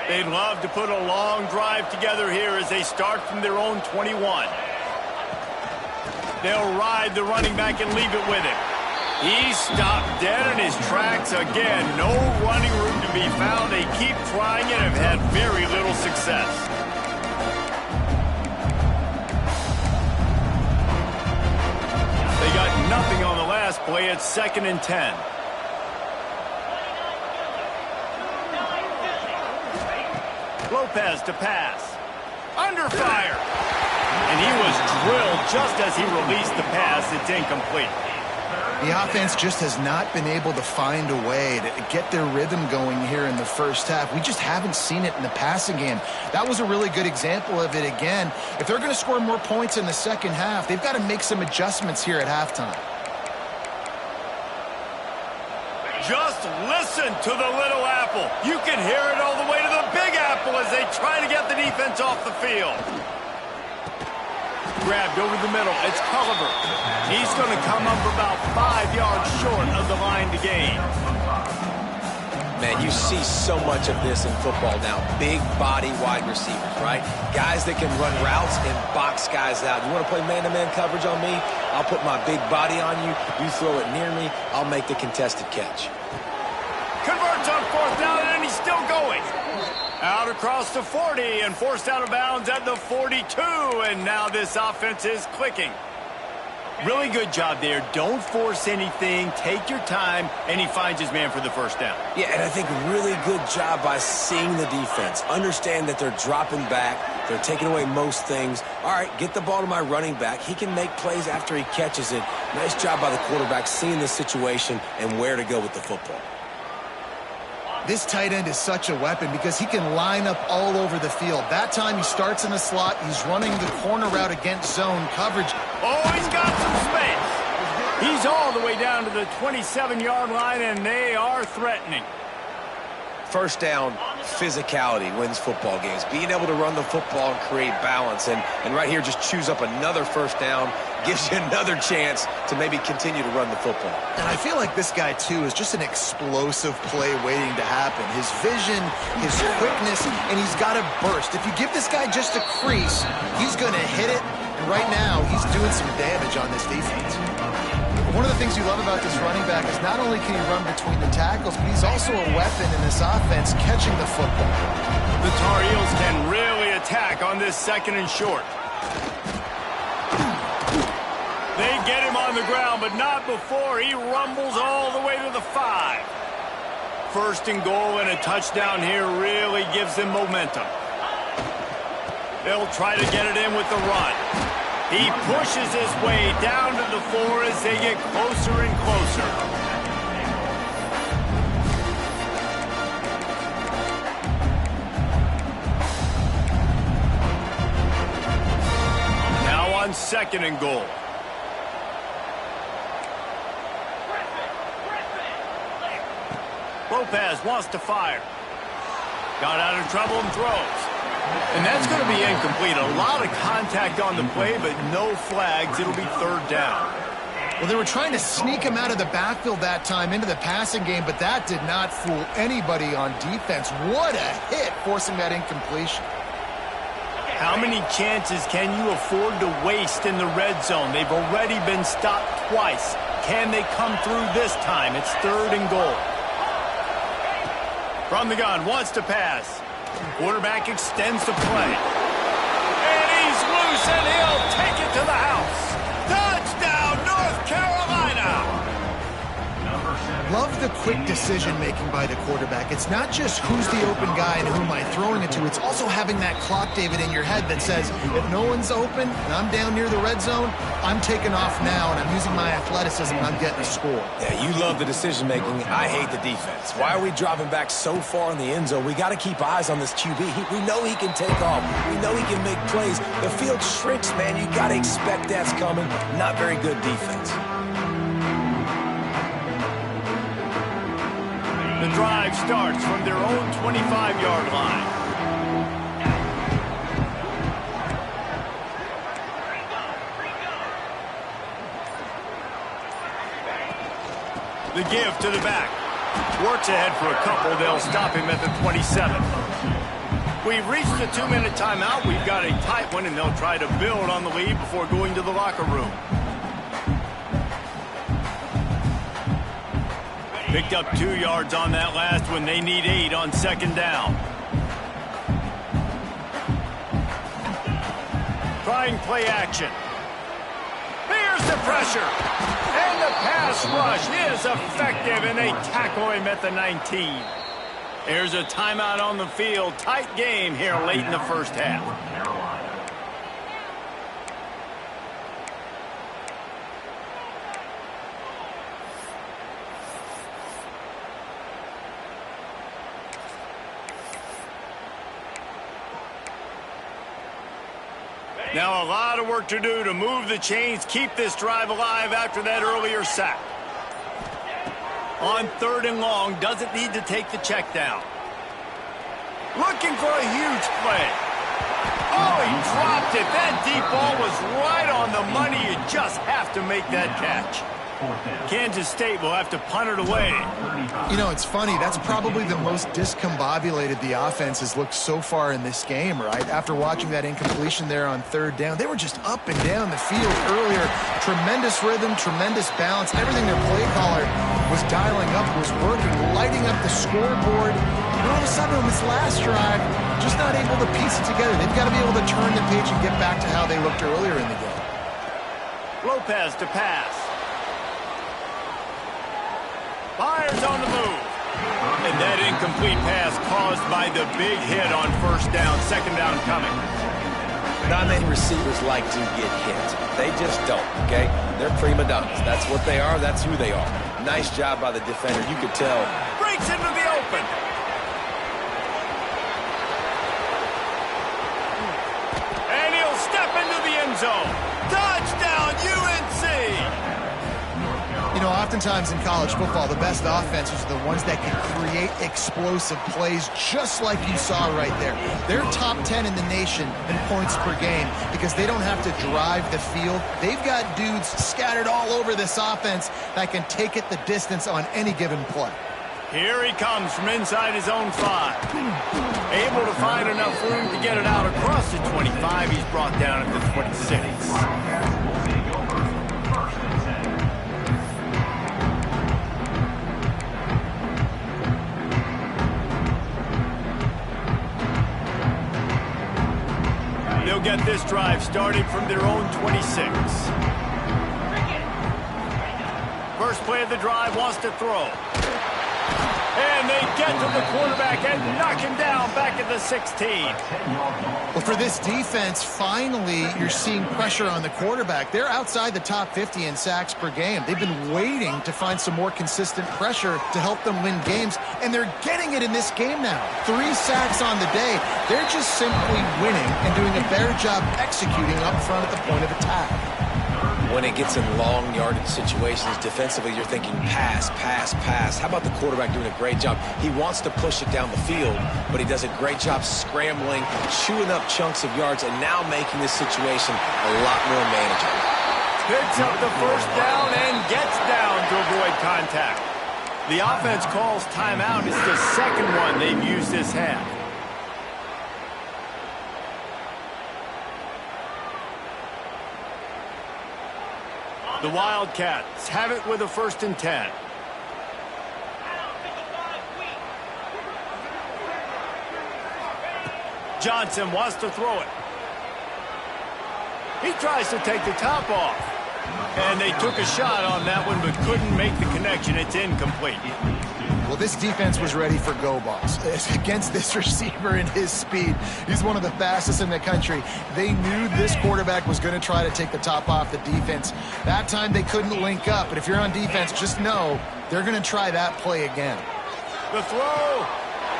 They'd love to put a long drive together here as they start from their own 21. They'll ride the running back and leave it with him. He's stopped dead in his tracks again. No running room to be found. They keep trying it and have had very little success. They got nothing on the last play. It's 2nd and 10. Lopez to pass. Under fire. And he was drilled just as he released the pass. It's incomplete. The offense just has not been able to find a way to get their rhythm going here in the first half. We just haven't seen it in the passing game. That was a really good example of it again. If they're going to score more points in the second half, they've got to make some adjustments here at halftime. Just listen to the little apple. You can hear it all the way to the big apple as they try to get the defense off the field. Grabbed over the middle. It's Culliver. He's going to come up about 5 yards short of the line to gain. Man, you see so much of this in football now. Big body wide receivers, right? Guys that can run routes and box guys out. You want to play man-to-man coverage on me? I'll put my big body on you. You throw it near me, I'll make the contested catch. Converts on 4th down, and he's still going. Out across the 40 and forced out of bounds at the 42. And now this offense is clicking. Really good job there. Don't force anything. Take your time. And he finds his man for the first down. Yeah, and I think really good job by seeing the defense. Understand that they're dropping back. They're taking away most things. All right, get the ball to my running back. He can make plays after he catches it. Nice job by the quarterback seeing the situation and where to go with the football. This tight end is such a weapon because he can line up all over the field. That time he starts in the slot. He's running the corner route against zone coverage. Oh, he's got some space. He's all the way down to the 27-yard line, and they are threatening. First down, physicality wins football games. Being able to run the football and create balance. And right here, just choose up another first down. Gives you another chance to maybe continue to run the football. And I feel like this guy, too, is just an explosive play waiting to happen. His vision, his quickness, and he's got a burst. If you give this guy just a crease, he's going to hit it. And right now, he's doing some damage on this defense. One of the things you love about this running back is not only can he run between the tackles, but he's also a weapon in this offense catching the football. The Tar Heels can really attack on this 2nd and short. They get him on the ground, but not before he rumbles all the way to the 5. 1st and goal and a touchdown here really gives them momentum. They'll try to get it in with the run. He pushes his way down to the 4 as they get closer and closer. Now on 2nd and goal. Lopez wants to fire. Got out of trouble and throws. And that's going to be incomplete. A lot of contact on the play, but no flags. It'll be 3rd down. Well, they were trying to sneak him out of the backfield that time into the passing game, but that did not fool anybody on defense. What a hit, forcing that incompletion. How many chances can you afford to waste in the red zone? They've already been stopped twice. Can they come through this time? It's 3rd and goal. From the gun, wants to pass. Quarterback extends the play. And he's loose, and he'll take it to the house. Touchdown, North Carolina! Love the quick decision-making by the quarterback. It's not just who's the open guy and who am I throwing it to. It's also having that clock, David, in your head that says, if no one's open and I'm down near the red zone, I'm taking off now, and I'm using my athleticism, and I'm getting a score. Yeah, you love the decision-making. I hate the defense. Why are we dropping back so far in the end zone? We got to keep eyes on this QB. We know he can take off. We know he can make plays. The field shrinks, man. You got to expect that's coming. Not very good defense. The drive starts from their own 25-yard line. The give to the back. Works ahead for a couple. They'll stop him at the 27. We've reached the 2-minute timeout. We've got a tight one, and they'll try to build on the lead before going to the locker room. Picked up 2 yards on that last one. They need 8 on second down. Trying play action. Here's the pressure. And the pass rush is effective, and they tackle him at the 19. There's a timeout on the field. Tight game here late in the first half. Now a lot of work to do to move the chains, keep this drive alive after that earlier sack. On 3rd and long, doesn't need to take the check down. Looking for a huge play. Oh, he dropped it. That deep ball was right on the money. You just have to make that catch. Kansas State will have to punt it away. You know, it's funny. That's probably the most discombobulated the offense has looked so far in this game, right? After watching that incompletion there on 3rd down, they were just up and down the field earlier. Tremendous rhythm, tremendous balance. Everything their play caller was dialing up was working, lighting up the scoreboard. And all of a sudden on this last drive, just not able to piece it together. They've got to be able to turn the page and get back to how they looked earlier in the game. Lopez to pass. Fires on the move. And that incomplete pass caused by the big hit on 1st down, 2nd down coming. Not many receivers like to get hit. They just don't, okay? They're prima donnas. That's what they are. That's who they are. Nice job by the defender. You could tell. Breaks into the open. And he'll step into the end zone. Touchdown, UNC! You know, oftentimes in college football, the best offenses are the ones that can create explosive plays, just like you saw right there. They're top 10 in the nation in points per game because they don't have to drive the field. They've got dudes scattered all over this offense that can take it the distance on any given play. Here he comes from inside his own 5. Able to find enough room to get it out across the 25. He's brought down at the 26. They'll get this drive started from their own 26. First play of the drive, wants to throw. And they get to the quarterback and knock him down back at the 16. Well, for this defense, finally, you're seeing pressure on the quarterback. They're outside the top 50 in sacks per game. They've been waiting to find some more consistent pressure to help them win games, and they're getting it in this game now. 3 sacks on the day. They're just simply winning and doing a better job executing up front at the point of attack. When it gets in long yardage situations, defensively, you're thinking pass, pass, pass. How about the quarterback doing a great job? He wants to push it down the field, but he does a great job scrambling, chewing up chunks of yards, and now making this situation a lot more manageable. Picks up the 1st down and gets down to avoid contact. The offense calls timeout. It's the 2nd one they've used this half. The Wildcats have it with a 1st and 10. Johnson wants to throw it. He tries to take the top off. And they took a shot on that one but couldn't make the connection. It's incomplete. Well, this defense was ready for go balls against this receiver and his speed. He's one of the fastest in the country. They knew this quarterback was going to try to take the top off the defense. That time they couldn't link up, but if you're on defense, just know they're going to try that play again. The throw,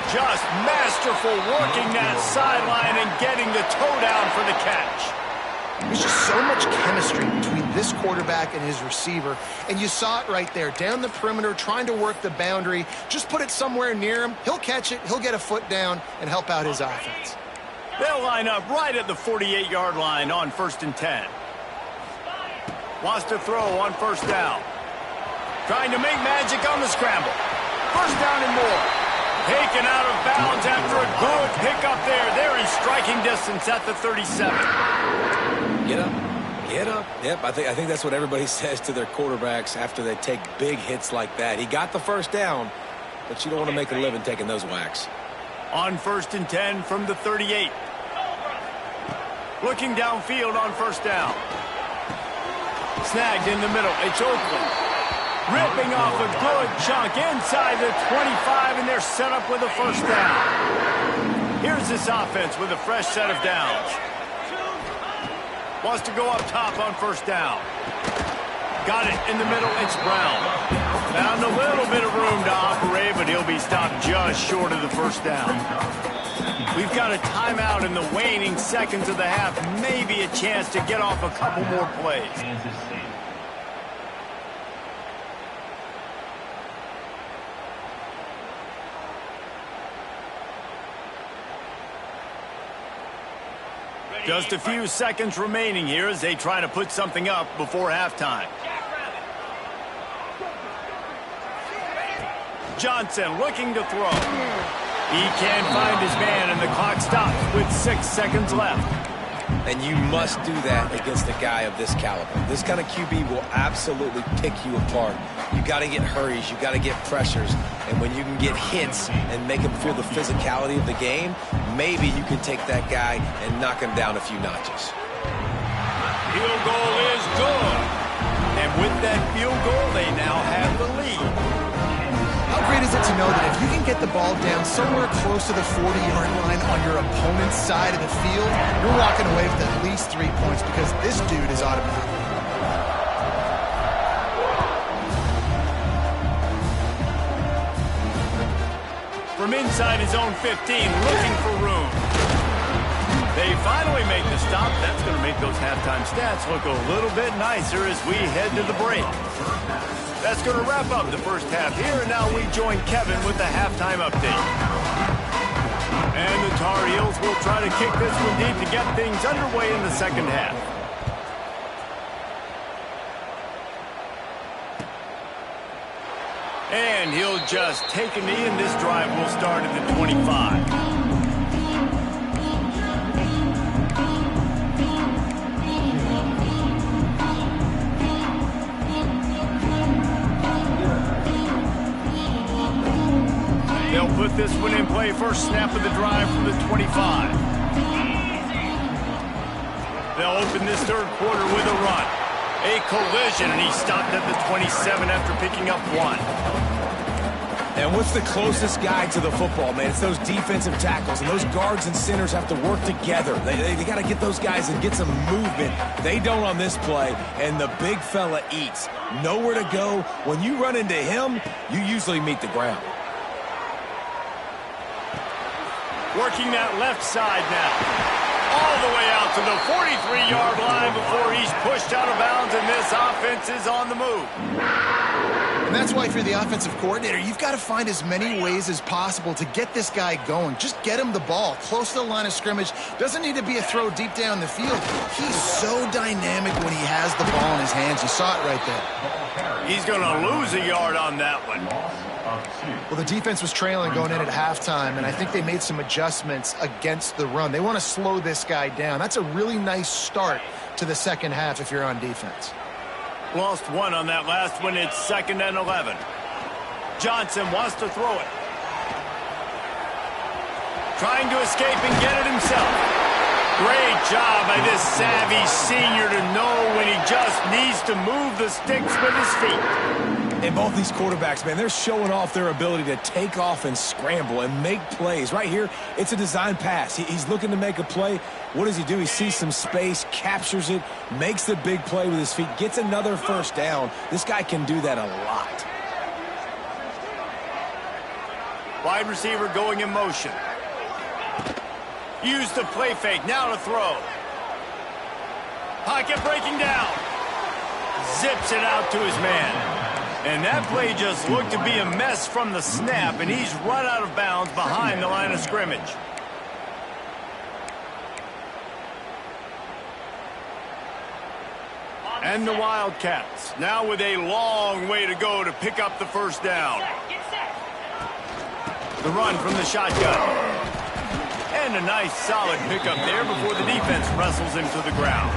just masterful, working that sideline and getting the toe down for the catch. There's just so much chemistry between this quarterback and his receiver, and you saw it right there, down the perimeter, trying to work the boundary. Just put it somewhere near him. He'll catch it, he'll get a foot down, and help out his offense. They'll line up right at the 48-yard line on 1st and 10. Wants to throw on 1st down. Trying to make magic on the scramble. 1st down and more. Taken out of bounds after a good pickup there. They're in striking distance at the 37. Get up. Get up. Yep, I think that's what everybody says to their quarterbacks after they take big hits like that. He got the first down, but you don't want to make a living taking those whacks. On 1st and 10 from the 38. Looking downfield on 1st down. Snagged in the middle. It's Oakland. Ripping off a good chunk inside the 25, and they're set up with a 1st down. Here's this offense with a fresh set of downs. Wants to go up top on 1st down. Got it in the middle. It's Brown. Found a little bit of room to operate, but he'll be stopped just short of the 1st down. We've got a timeout in the waning seconds of the half. Maybe a chance to get off a couple more plays. Just a few seconds remaining here as they try to put something up before halftime. Johnson looking to throw. He can't find his man, and the clock stops with 6 seconds left. And you must do that against a guy of this caliber. This kind of QB will absolutely pick you apart. You got to get hurries, you got to get pressures, and when you can get hits and make him feel the physicality of the game, maybe you can take that guy and knock him down a few notches. Field goal is good. And with that field goal, they now have the lead. How great is it to know that if you can get the ball down somewhere close to the 40-yard line on your opponent's side of the field, you're walking away with at least 3 points because this dude is automatic. From inside his own 15, looking for room. They finally make the stop. That's going to make those halftime stats look a little bit nicer as we head to the break. That's going to wrap up the first half here, and now we join Kevin with the halftime update. And the Tar Heels will try to kick this one deep to get things underway in the second half. And he'll just take a knee, and this drive will start at the 25. They'll put this one in play. First snap of the drive from the 25. They'll open this third quarter with a run. A collision, and he stopped at the 27 after picking up 1. And what's the closest guy to the football, man? It's those defensive tackles, and those guards and centers have to work together. They got to get those guys and get some movement. They don't on this play, and the big fella eats. Nowhere to go. When you run into him, you usually meet the ground. Working that left side now. All the way out to the 43-yard line before he's pushed out of bounds, and this offense is on the move. And that's why if you're the offensive coordinator, you've got to find as many ways as possible to get this guy going. Just get him the ball close to the line of scrimmage. Doesn't need to be a throw deep down the field. He's so dynamic when he has the ball in his hands. You saw it right there. He's going to lose a yard on that one. Well, the defense was trailing going in at halftime, and I think they made some adjustments against the run. They want to slow this guy down. That's a really nice start to the second half if you're on defense. Lost 1 on that last one. It's 2nd and 11. Johnson wants to throw it. Trying to escape and get it himself. Great job by this savvy senior to know when he just needs to move the sticks with his feet. And both these quarterbacks, man, they're showing off their ability to take off and scramble and make plays. Right here, it's a design pass. He's looking to make a play. What does he do? He sees some space, captures it, makes the big play with his feet, gets another first down. This guy can do that a lot. Wide receiver going in motion. Use the play fake. Now to throw. Pocket breaking down. Zips it out to his man. And that play just looked to be a mess from the snap, and he's run out of bounds behind the line of scrimmage. And the Wildcats, now with a long way to go to pick up the first down. The run from the shotgun. And a nice solid pickup there before the defense wrestles him to the ground.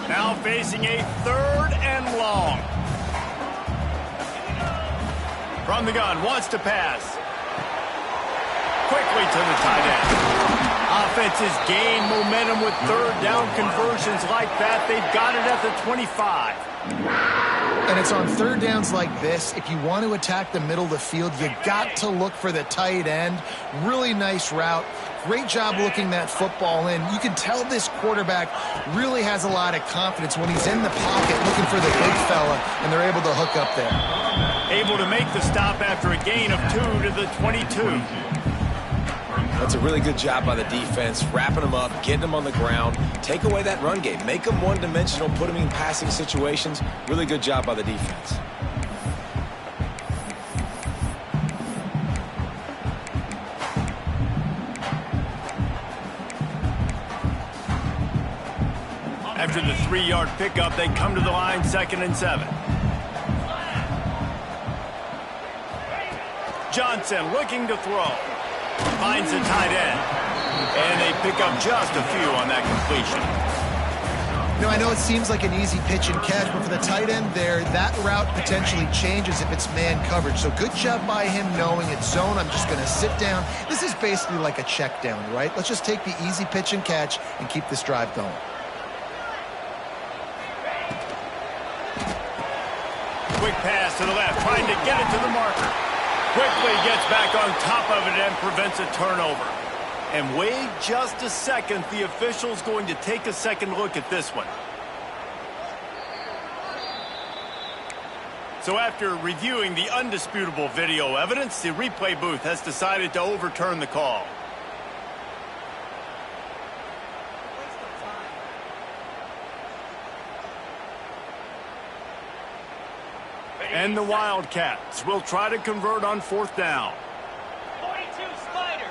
Now facing a 3rd and long. From the gun, wants to pass. Quickly to the tight end. Offenses gain momentum with 3rd down conversions like that. They've got it at the 25. And it's on 3rd downs like this. If you want to attack the middle of the field, you got to look for the tight end. Really nice route. Great job looking that football in. You can tell this quarterback really has a lot of confidence when he's in the pocket looking for the big fella, and they're able to hook up there. Able to make the stop after a gain of 2 to the 22. That's a really good job by the defense, wrapping them up, getting them on the ground, take away that run game, make them one-dimensional, put them in passing situations. Really good job by the defense. After the 3-yard pickup, they come to the line 2nd and 7. Johnson looking to throw. Finds the tight end. And they pick up just a few on that completion. You know, I know it seems like an easy pitch and catch, but for the tight end there, that route potentially changes if it's man coverage. So good job by him knowing it's zone. I'm just going to sit down. This is basically like a check down, right? Let's just take the easy pitch and catch and keep this drive going. Quick pass to the left, trying to get it to the marker. Quickly gets back on top of it and prevents a turnover. And wait just a second. The official's going to take a second look at this one. So after reviewing the undisputable video evidence, the replay booth has decided to overturn the call. And the Wildcats will try to convert on 4th down. 42 Spider.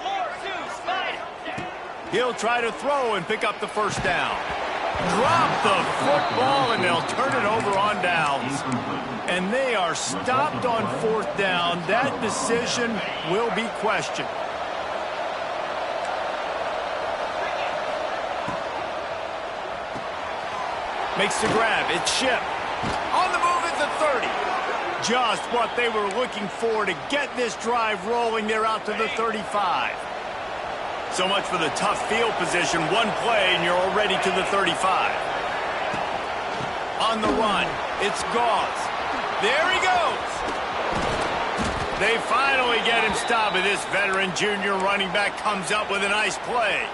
4-2 Spider. He'll try to throw and pick up the 1st down. Drop the football and they'll turn it over on downs. And they are stopped on 4th down. That decision will be questioned. Makes the grab. It's Ship. On the move at the 30. Just what they were looking for to get this drive rolling. They're out to the 35. So much for the tough field position. One play and you're already to the 35. On the run, it's Gauze. There he goes. They finally get him stopped, and this veteran junior running back comes up with a nice play.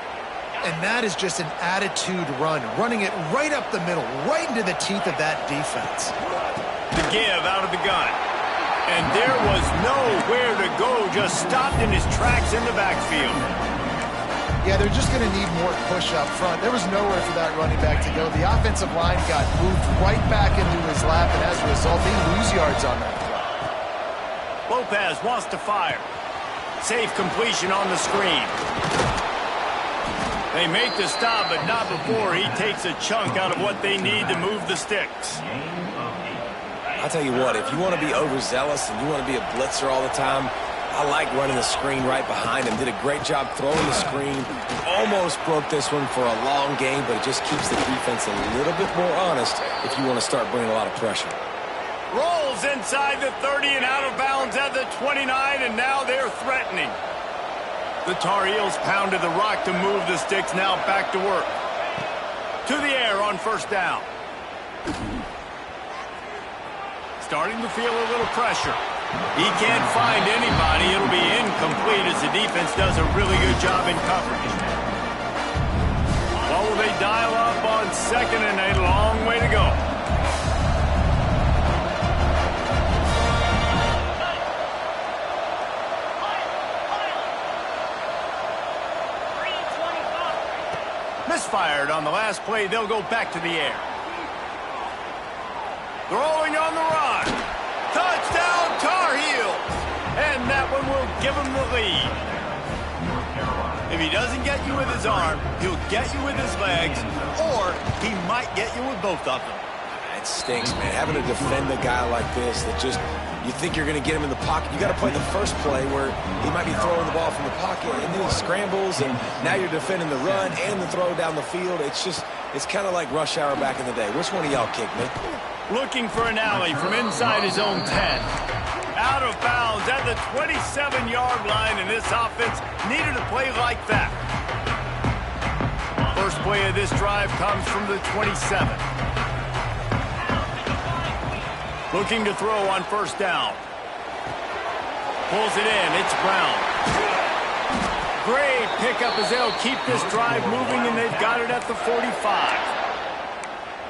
And that is just an attitude run, running it right up the middle, right into the teeth of that defense. The give out of the gun. And there was nowhere to go, just stopped in his tracks in the backfield. Yeah, they're just going to need more push up front. There was nowhere for that running back to go. The offensive line got moved right back into his lap, and as a result, they lose yards on that play. Lopez wants to fire. Safe completion on the screen. They make the stop, but not before he takes a chunk out of what they need to move the sticks. I'll tell you what, if you want to be overzealous and you want to be a blitzer all the time, I like running the screen right behind him. Did a great job throwing the screen. Almost broke this one for a long game, but it just keeps the defense a little bit more honest if you want to start bringing a lot of pressure. Rolls inside the 30 and out of bounds at the 29, and now they're threatening. The Tar Heels pounded the rock to move the sticks, now back to work. To the air on 1st down. Starting to feel a little pressure. He can't find anybody. It'll be incomplete as the defense does a really good job in coverage. Well, will they dial up on 2nd and a long way to go? Misfired on the last play. They'll go back to the air. Throwing on the run. Touchdown, Tar Heels. And that one will give him the lead. If he doesn't get you with his arm, he'll get you with his legs, or he might get you with both of them. that stinks, man. Having to defend a guy like this that just, you think you're going to get him in the pocket. You got to play the first play where he might be throwing the ball from the pocket, and then he scrambles, and now you're defending the run and the throw down the field. It's just, it's kind of like rush hour back in the day. Which one of y'all kicked, man? Looking for an alley from inside his own 10. Out of bounds at the 27-yard line, and this offense needed a play like that. First play of this drive comes from the 27. Looking to throw on first down. Pulls it in. It's Brown. Great pickup as they'll keep this drive moving, and they've got it at the 45.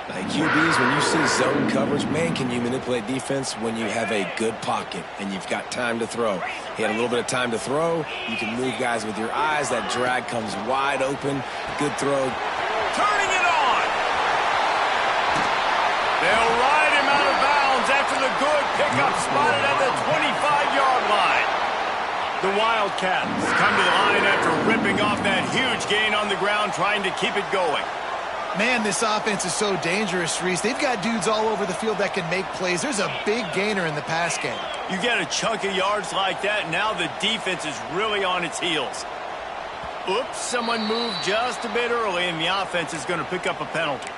Like QBs, when you see zone coverage, man, can you manipulate defense when you have a good pocket and you've got time to throw. He had a little bit of time to throw. You can move guys with your eyes. That drag comes wide open. Good throw. Turning it on. They'll ride him out of bounds after the good pickup spotted at the 25-yard line. The Wildcats come to the line after ripping off that huge gain on the ground, trying to keep it going. Man, this offense is so dangerous, Reese. They've got dudes all over the field that can make plays. There's a big gainer in the pass game. You get a chunk of yards like that, now the defense is really on its heels. Oops, someone moved just a bit early, and the offense is going to pick up a penalty.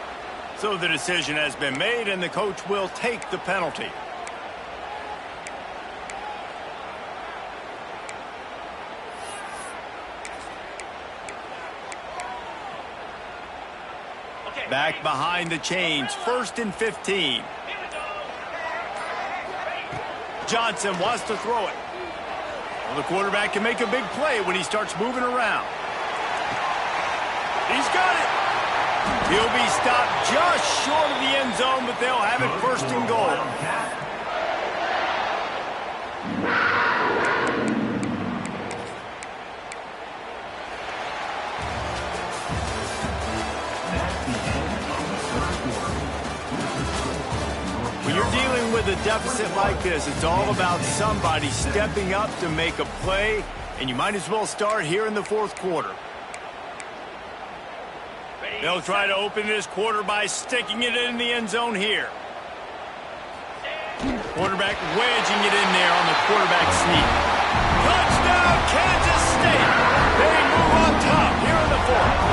So the decision has been made, and the coach will take the penalty. Back behind the chains, 1st and 15. Johnson wants to throw it. Well, the quarterback can make a big play when he starts moving around. He's got it. He'll be stopped just short of the end zone, but they'll have it 1st and goal. When you're dealing with a deficit like this, it's all about somebody stepping up to make a play, and you might as well start here in the 4th quarter. They'll try to open this quarter by sticking it in the end zone here. Quarterback wedging it in there on the quarterback sneak. Touchdown, Kansas State! They move on top here in the 4th.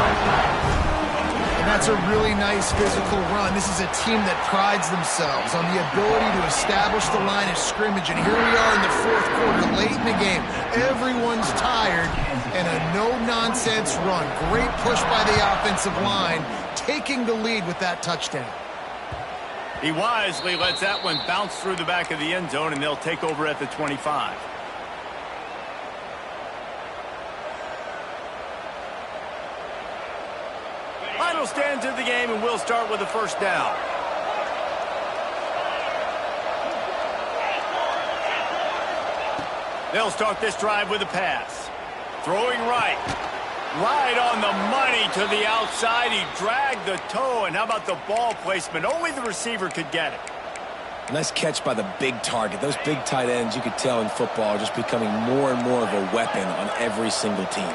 And that's a really nice physical run. This is a team that prides themselves on the ability to establish the line of scrimmage. And here we are in the 4th quarter, late in the game. Everyone's tired, and a no-nonsense run. Great push by the offensive line, taking the lead with that touchdown. He wisely lets that one bounce through the back of the end zone, and they'll take over at the 25. Final stands of the game, and we'll start with the 1st down. They'll start this drive with a pass. Throwing right. Right on the money to the outside. He dragged the toe, and how about the ball placement? Only the receiver could get it. Nice catch by the big target. Those big tight ends, you could tell in football, are just becoming more and more of a weapon on every single team.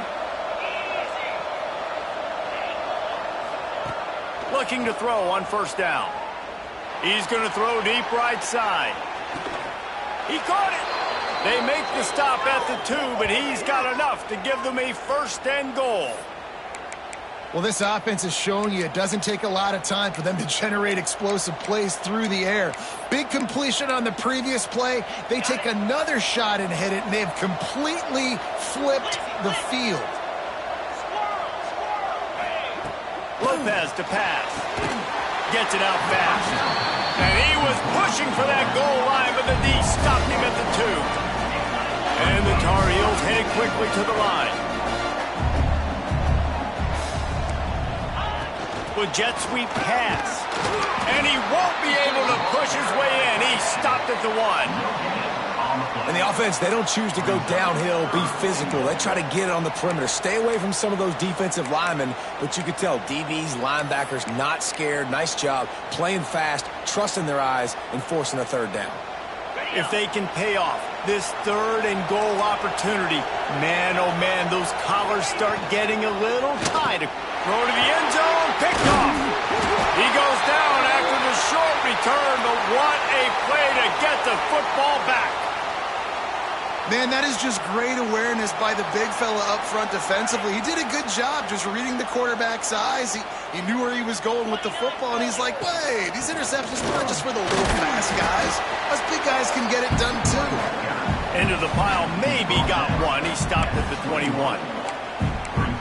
Looking to throw on 1st down. He's going to throw deep right side. He caught it. They make the stop at the 2, but he's got enough to give them a 1st and goal. Well, this offense is showing you it doesn't take a lot of time for them to generate explosive plays through the air. Big completion on the previous play. They take another shot and hit it, and they've completely flipped the field. Lopez to pass. Gets it out fast. And he was pushing for that goal line, but the D stopped him at the 2. And the Tar Heels head quickly to the line. With jet sweep pass. And he won't be able to push his way in. He stopped at the 1. And the offense, they don't choose to go downhill, be physical. They try to get it on the perimeter. Stay away from some of those defensive linemen, but you could tell DBs, linebackers, not scared. Nice job playing fast, trusting their eyes, and forcing a 3rd down. If they can pay off this 3rd and goal opportunity, man, oh man, those collars start getting a little tight. Throw to the end zone, picked off. He goes down after the a short return, but what a play to get the football back. Man, that is just great awareness by the big fella up front defensively. He did a good job just reading the quarterback's eyes. He knew where he was going with the football, and he's like, wait, these interceptions are not just for the little fast guys. Us big guys can get it done too. Into the pile, maybe got one. He stopped at the 21.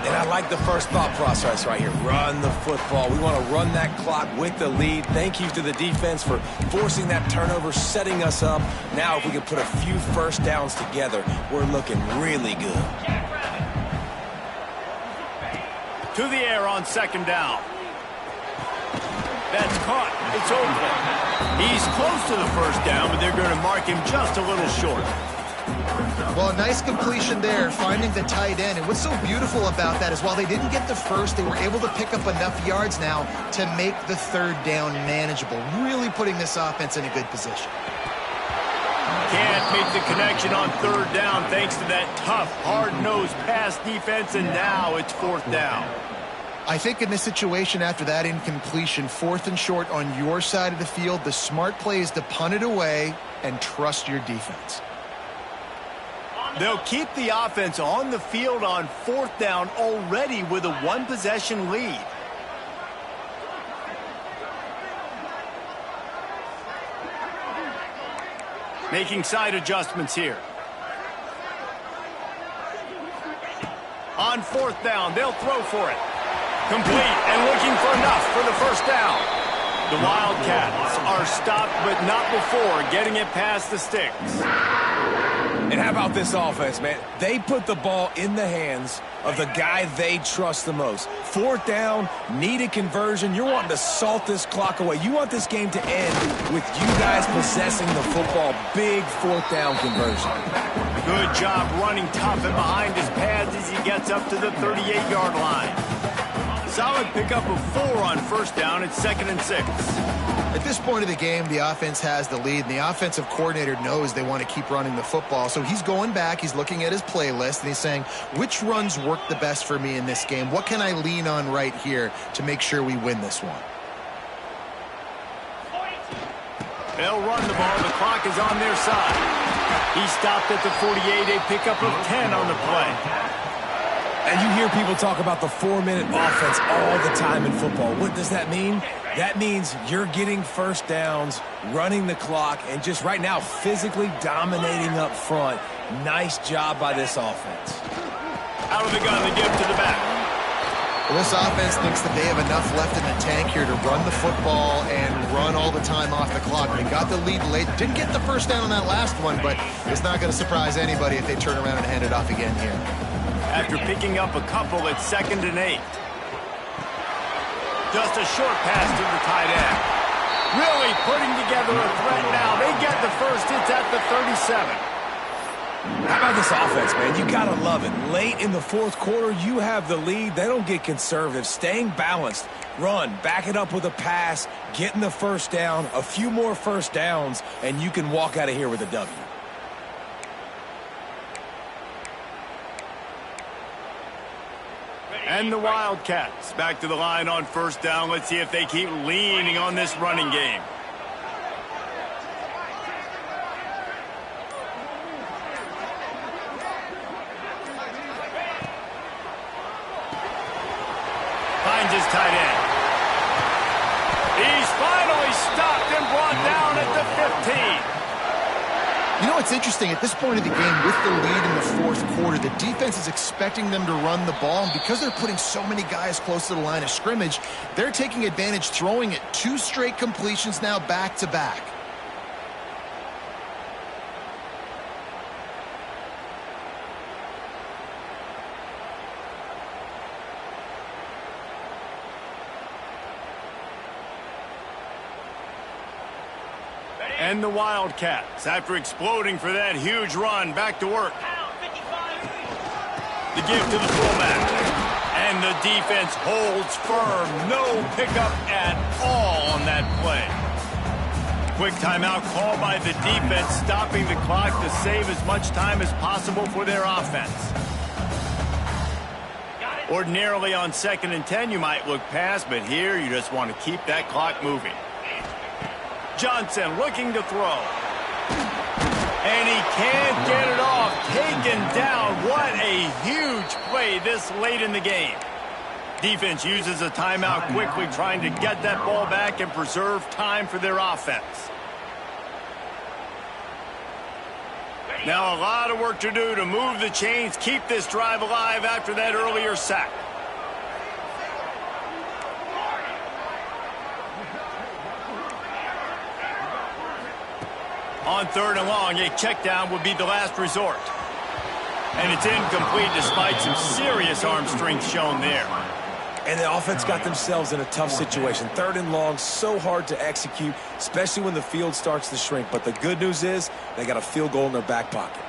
And I like the first thought process right here. Run the football. We want to run that clock with the lead. Thank you to the defense for forcing that turnover, setting us up. Now if we can put a few first downs together, we're looking really good. To the air on second down. That's caught. It's Oakland. He's close to the first down, but they're going to mark him just a little short. Well, a nice completion there, finding the tight end. And what's so beautiful about that is while they didn't get the first, they were able to pick up enough yards now to make the third down manageable, really putting this offense in a good position. Can't make the connection on third down thanks to that tough, hard-nosed pass defense, and now it's fourth down. I think in this situation after that incompletion, fourth and short on your side of the field, the smart play is to punt it away and trust your defense. They'll keep the offense on the field on fourth down already with a one-possession lead. Making side adjustments here. On fourth down, they'll throw for it. Complete and looking for enough for the first down. The Wildcats are stopped, but not before getting it past the sticks. And how about this offense, man? They put the ball in the hands of the guy they trust the most. Fourth down, need a conversion. You're wanting to salt this clock away. You want this game to end with you guys possessing the football. Big fourth down conversion. Good job running tough and behind his pads as he gets up to the 38-yard line. Solid pickup of 4 on first down. It's 2nd and 6. At this point of the game, the offense has the lead, and the offensive coordinator knows they want to keep running the football. So he's going back, he's looking at his playlist, and he's saying, which runs work the best for me in this game? What can I lean on right here to make sure we win this one? They'll run the ball. The clock is on their side. He stopped at the 48, a pickup of 10 on the play. And you hear people talk about the 4-minute offense all the time in football. What does that mean? That means you're getting first downs, running the clock, and just right now physically dominating up front. Nice job by this offense. Out of the gun, the give to the back. Well, this offense thinks that they have enough left in the tank here to run the football and run all the time off the clock. They got the lead late. Didn't get the first down on that last one, but it's not going to surprise anybody if they turn around and hand it off again here. After picking up a couple, it's 2nd and 8. Just a short pass to the tight end. Really putting together a threat now. They get the first. It's at the 37. How about this offense, man? You got to love it. Late in the fourth quarter, you have the lead. They don't get conservative. Staying balanced. Run, back it up with a pass, getting the first down, a few more first downs, and you can walk out of here with a W. And the Wildcats back to the line on first down. Let's see if they keep leaning on this running game. Finds his tight end. He's finally stopped and brought down at the 15. You know what's interesting? At this point of the game, with the lead in the fourth quarter, the defense is expecting them to run the ball. And because they're putting so many guys close to the line of scrimmage, they're taking advantage, throwing it 2 straight completions now back-to-back. And the Wildcats, after exploding for that huge run, back to work. The give to the fullback. And the defense holds firm. No pickup at all on that play. Quick timeout call by the defense, stopping the clock to save as much time as possible for their offense. Ordinarily on 2nd and 10, you might look past, but here you just want to keep that clock moving. Johnson looking to throw. And he can't get it off. Taken down. What a huge play this late in the game. Defense uses a timeout quickly, trying to get that ball back and preserve time for their offense. Now a lot of work to do to move the chains, keep this drive alive after that earlier sack. On 3rd and long, a check down would be the last resort. And it's incomplete despite some serious arm strength shown there. And the offense got themselves in a tough situation. 3rd and long, so hard to execute, especially when the field starts to shrink. But the good news is they got a field goal in their back pocket.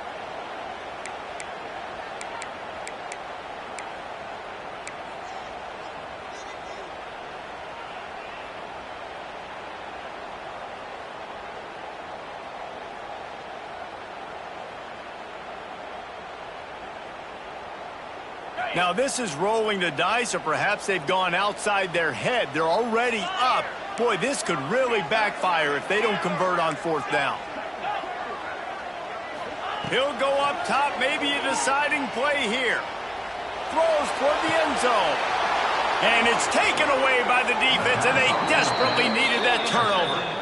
Now this is rolling the dice, or perhaps they've gone outside their head. They're already up. Boy, this could really backfire if they don't convert on 4th down. He'll go up top, maybe a deciding play here. Throws toward the end zone. And it's taken away by the defense, and they desperately needed that turnover.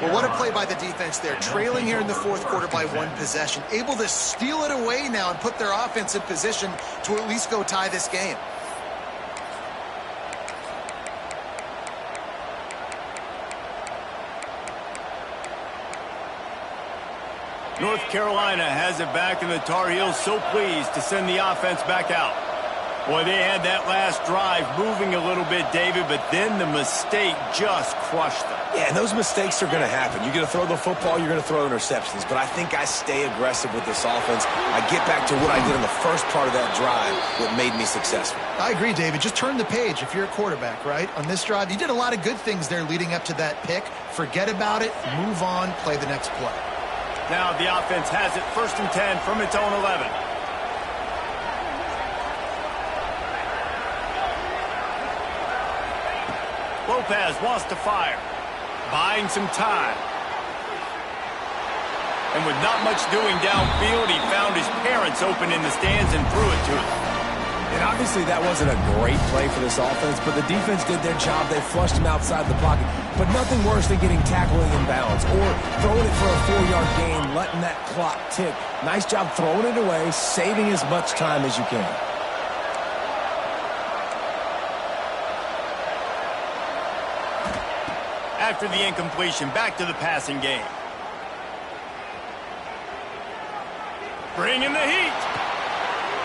Well, what a play by the defense there. Trailing here in the 4th quarter by 1 possession. Able to steal it away now and put their offense in position to at least go tie this game. North Carolina has it back, and the Tar Heels so pleased to send the offense back out. Boy, they had that last drive moving a little bit, David, but then the mistake just crushed them. Yeah, and those mistakes are going to happen. You're going to throw the football, you're going to throw interceptions. But I think I stay aggressive with this offense. I get back to what I did in the first part of that drive, what made me successful. I agree, David. Just turn the page if you're a quarterback, right? On this drive, you did a lot of good things there leading up to that pick. Forget about it, move on, play the next play. Now the offense has it 1st and 10 from its own 11. Lopez wants to fire, buying some time. And with not much doing downfield, he found his parents open in the stands and threw it to them. And obviously that wasn't a great play for this offense, but the defense did their job. They flushed him outside the pocket. But nothing worse than getting tackled in bounds or throwing it for a 4-yard gain, letting that clock tick. Nice job throwing it away, saving as much time as you can. After the incompletion, back to the passing game. Bringing the heat.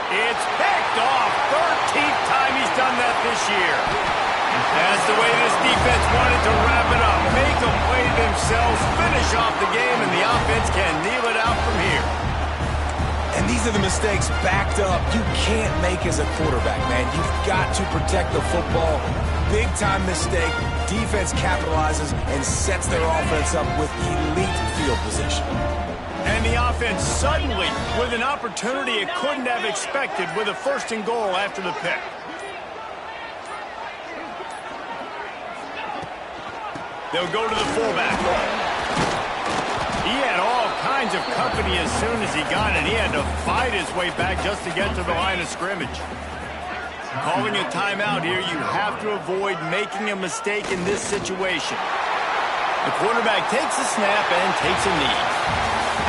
It's picked off. 13th time he's done that this year. That's the way this defense wanted to wrap it up. Make them play themselves, finish off the game, and the offense can kneel it out from here. And these are the mistakes backed up you can't make as a quarterback, man. You've got to protect the football. Big-time mistake. Defense capitalizes and sets their offense up with elite field position. And the offense suddenly with an opportunity it couldn't have expected with a 1st and goal after the pick. They'll go to the fullback. He had all kinds of company as soon as he got it. He had to fight his way back just to get to the line of scrimmage. Calling a timeout here, you have to avoid making a mistake in this situation. The quarterback takes a snap and takes a knee.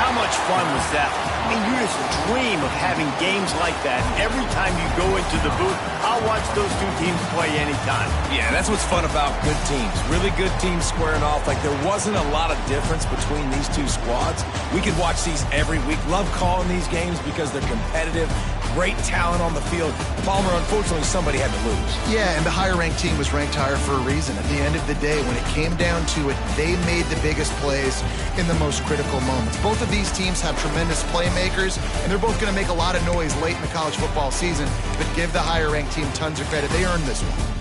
How much fun was that? I mean, you just dream of having games like that every time you go into the booth. I'll watch those two teams play anytime. Yeah, that's what's fun about good teams. Really good teams squaring off. Like, there wasn't a lot of difference between these two squads. We could watch these every week. Love calling these games because they're competitive. Great talent on the field. Palmer, unfortunately, somebody had to lose. Yeah, and the higher-ranked team was ranked higher for a reason. At the end of the day, when it came down to it, they made the biggest plays in the most critical moments. Both of these teams have tremendous playmakers, and they're both going to make a lot of noise late in the college football season, but give the higher-ranked team tons of credit. They earned this one.